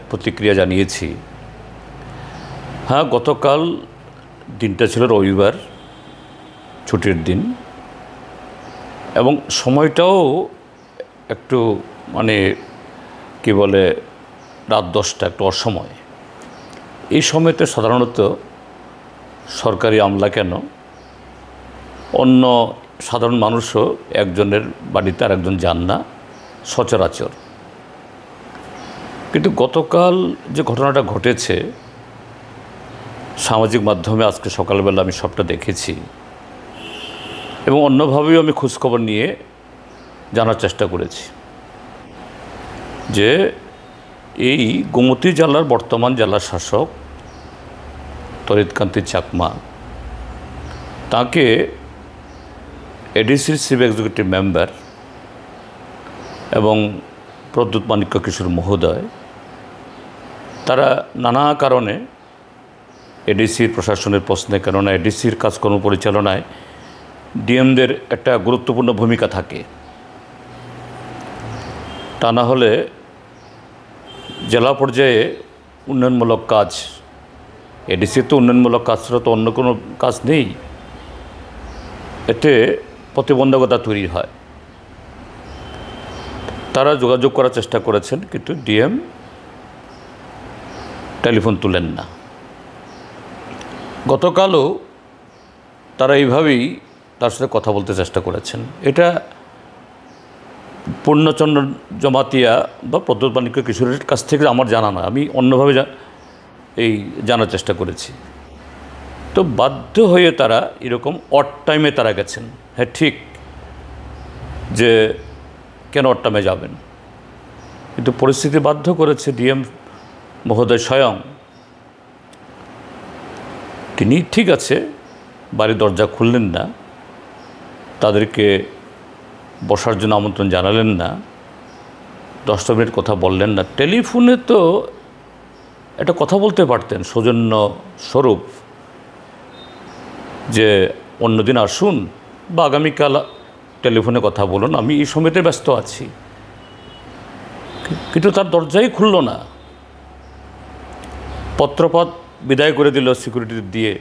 প্রতিক্রিয়া জানিয়েছি। হ্যাঁ, গতকাল দিনটা ছিল রবিবার, ছুটির দিন, এবং সময়টাও একটু কি বলে রাত 10টা, একটু অসময়। এই সময়তে সাধারণত সরকারি আমলা কেন, অন্য সাধারণ মানুষও একজনের বাড়িতে আর একজন যান না সচরাচর। কিন্তু গতকাল যে ঘটনাটা ঘটেছে, সামাজিক মাধ্যমে আজকে সকালবেলা আমি সবটা দেখেছি এবং অন্যভাবেও আমি খোঁজখবর নিয়ে জানার চেষ্টা করেছি যে এই গোমতী জেলার বর্তমান জেলা শাসক তড়িৎকান্তি চাকমা, তাকে এডিসির চিফ এক্সিকিউটিভ মেম্বার এবং প্রদ্যুৎ মাণিক্য কিশোর মহোদয়, তারা নানা কারণে এডিসির প্রশাসনের প্রশ্নের কারণে এডিসির কাজকর্ম পরিচালনায় ডিএমদের একটা গুরুত্বপূর্ণ ভূমিকা থাকে। তা না হলে জেলা পর্যায়ে উন্নয়নমূলক কাজ, এডিসির তো উন্নয়নমূলক কাজ ছাড়া তো অন্য কোনো কাজ নেই, এতে প্রতিবন্ধকতা তৈরি হয়। তারা যোগাযোগ করার চেষ্টা করেছেন, কিন্তু ডিএম টেলিফোন তুলেন না। গতকালও তারা এইভাবেই তার সাথে কথা বলতে চেষ্টা করেছেন। এটা পূর্ণচন্দ্র জমাতিয়া বা প্রদ্যুৎ মাণিক্য কিশোরের কাছ থেকে আমার জানা না, আমি অন্যভাবে জানার চেষ্টা করেছি। তো বাধ্য হয়ে তারা এরকম অড টাইমে তারা গেছেন। হ্যাঁ, ঠিক যে কেন অড টাইমে যাবেন, কিন্তু পরিস্থিতি বাধ্য করেছে। ডিএম মহোদয় স্বয়ং তিনি ঠিক আছে বাড়ির দরজা খুললেন না, তাদেরকে বসার জন্য আমন্ত্রণ জানালেন না, 10 মিনিট কথা বললেন না। টেলিফোনে তো একটা কথা বলতে পারতেন সৌজন্য স্বরূপ, যে অন্যদিন আসুন বা আগামীকাল টেলিফোনে কথা বলুন, আমি এই সময়তে ব্যস্ত আছি। কিন্তু তার দরজাই খুলল না, পত্রপাত বিদায় করে দিল সিকিউরিটি দিয়ে।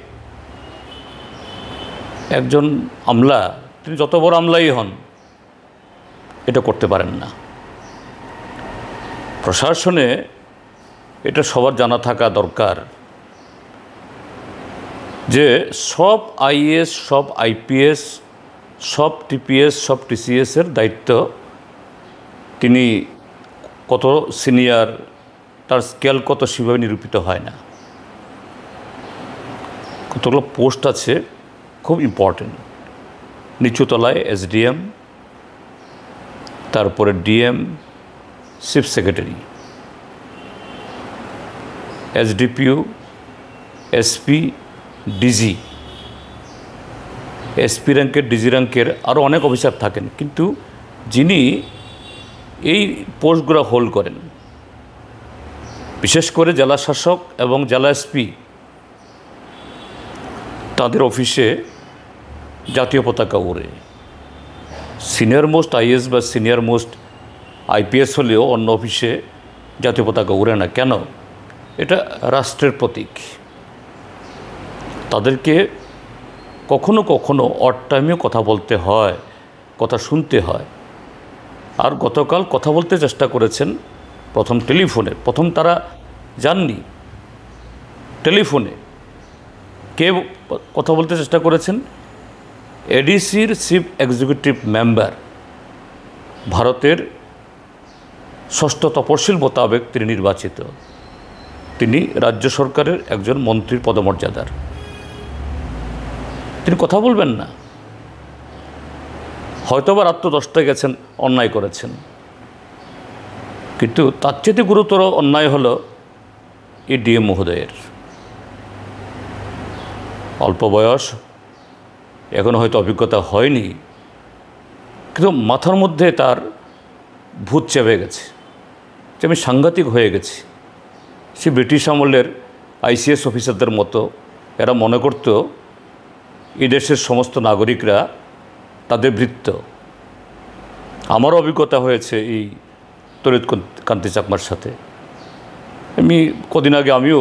একজন আমলা, তিনি যত বড় আমলাই হন, এটা করতে পারেন না। প্রশাসনে এটা সবার জানা থাকা দরকার যে সব আইএস, সব আইপিএস, সব টিপিএস, সব টিসিএসের দায়িত্ব তিনি কত সিনিয়র, তার স্কেল কত, সেভাবে নিরূপিত হয় না। কতগুলো পোস্ট আছে খুব ইম্পর্টেন্ট। নিচুতলায় এসডিএম, তারপরে DM, chief secretary, SDPO, SP, DG, SP র্যাঙ্কের, ডিজি র্যাঙ্কের আরও অনেক অফিসার থাকেন, কিন্তু যিনি এই পোস্টগুলো হোল্ড করেন, বিশেষ করে জেলা শাসক এবং জেলা এসপি, তাদের অফিসে জাতীয় পতাকা ওড়ে। সিনিয়র মোস্ট আইএস বা সিনিয়র মোস্ট আইপিএস হলেও অন্য অফিসে জাতীয় পতাকা ওড়ে না। কেন? এটা রাষ্ট্রের প্রতীক। তাদেরকে কখনো কখনো অড টাইমেও কথা বলতে হয়, কথা শুনতে হয়। আর গতকাল কথা বলতে চেষ্টা করেছেন প্রথম টেলিফোনে, প্রথম তারা যাননি, টেলিফোনে কে কথা বলতে চেষ্টা করেছেন? এডিসির চিফ এক্সিকিউটিভ মেম্বার, ভারতের 6ষ্ঠ তফসিল মোতাবেক তিনি নির্বাচিত, তিনি রাজ্য সরকারের একজন মন্ত্রীর পদমর্যাদার, তিনি কথা বলবেন না? হয়তোবা রাত্র 10টায় গেছেন, অন্যায় করেছেন, কিন্তু তার চেয়ে গুরুতর অন্যায় হলো এই ডিএম মহোদয়ের। অল্প বয়স, এখন হয়তো অভিজ্ঞতা হয়নি, কিন্তু মাথার মধ্যে তার ভূত চেপে গেছে, যে আমি সাংঘাতিক হয়ে গেছি। সে ব্রিটিশ আমলের আইসিএস অফিসারদের মতো এরা মনে করত এই দেশের সমস্ত নাগরিকরা তাদের ভৃত্য। আমারও অভিজ্ঞতা হয়েছে এই তড়িৎকান্তি চাকমার সাথে। আমি কদিন আগে আমিও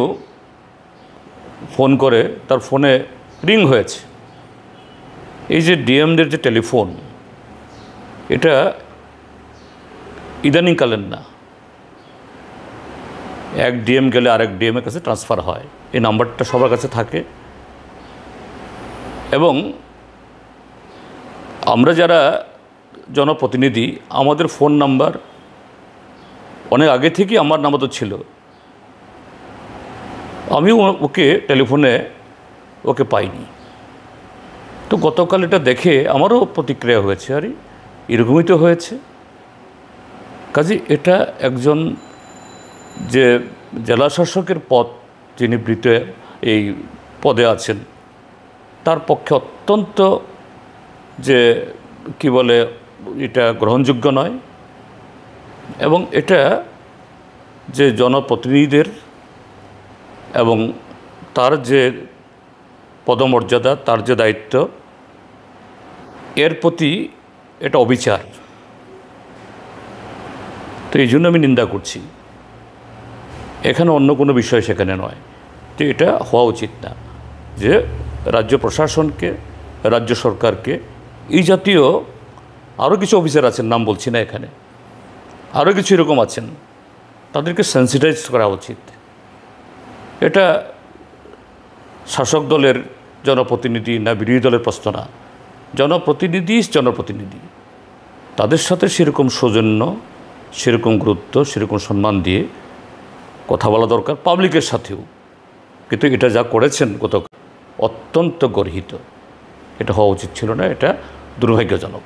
ফোন করে তার ফোনে রিং হয়েছে। এই যে ডিএমদের যে টেলিফোন, এটা ইদানিংকালের না, এক ডিএম গেলে আরেক ডিএমের কাছে ট্রান্সফার হয়, এই নাম্বারটা সবার কাছে থাকে। এবং আমরা যারা জনপ্রতিনিধি, আমাদের ফোন নাম্বার অনেক আগে থেকেই আমার নাম্বার তো ছিল, আমিও ওকে টেলিফোনে ওকে পাইনি। তো গতকাল এটা দেখে আমারও প্রতিক্রিয়া হয়েছে, আরে এরকমই তো হয়েছে। কাজে এটা একজন যে জেলা শাসকের পদ, যিনি এই পদে আছেন, তার পক্ষে অত্যন্ত যে কি বলে, এটা গ্রহণযোগ্য নয়। এবং এটা যে জনপ্রতিনিধিদের এবং তার যে পদমর্যাদা, তার যে দায়িত্ব, এর প্রতি এটা অবিচার। তো এই জন্য আমি নিন্দা করছি। এখানে অন্য কোনো বিষয় সেখানে নয়, তো এটা হওয়া উচিত না যে রাজ্য প্রশাসনকে, রাজ্য সরকারকে, এই জাতীয় আরও কিছু অফিসার আছেন, নাম বলছি না এখানে, আরও কিছু এরকম আছেন, তাদেরকে সেন্সিটাইজ করা উচিত। এটা শাসক দলের জনপ্রতিনিধি না বিরোধী দলের প্রশ্ন না, জনপ্রতিনিধি, তাদের সাথে সেরকম সৌজন্য, সেরকম গুরুত্ব, সেরকম সম্মান দিয়ে কথা বলা দরকার, পাবলিকের সাথেও। কিন্তু এটা যা করেছেন অত্যন্ত গর্হিত, এটা হওয়া উচিত ছিল না, এটা দুর্ভাগ্যজনক।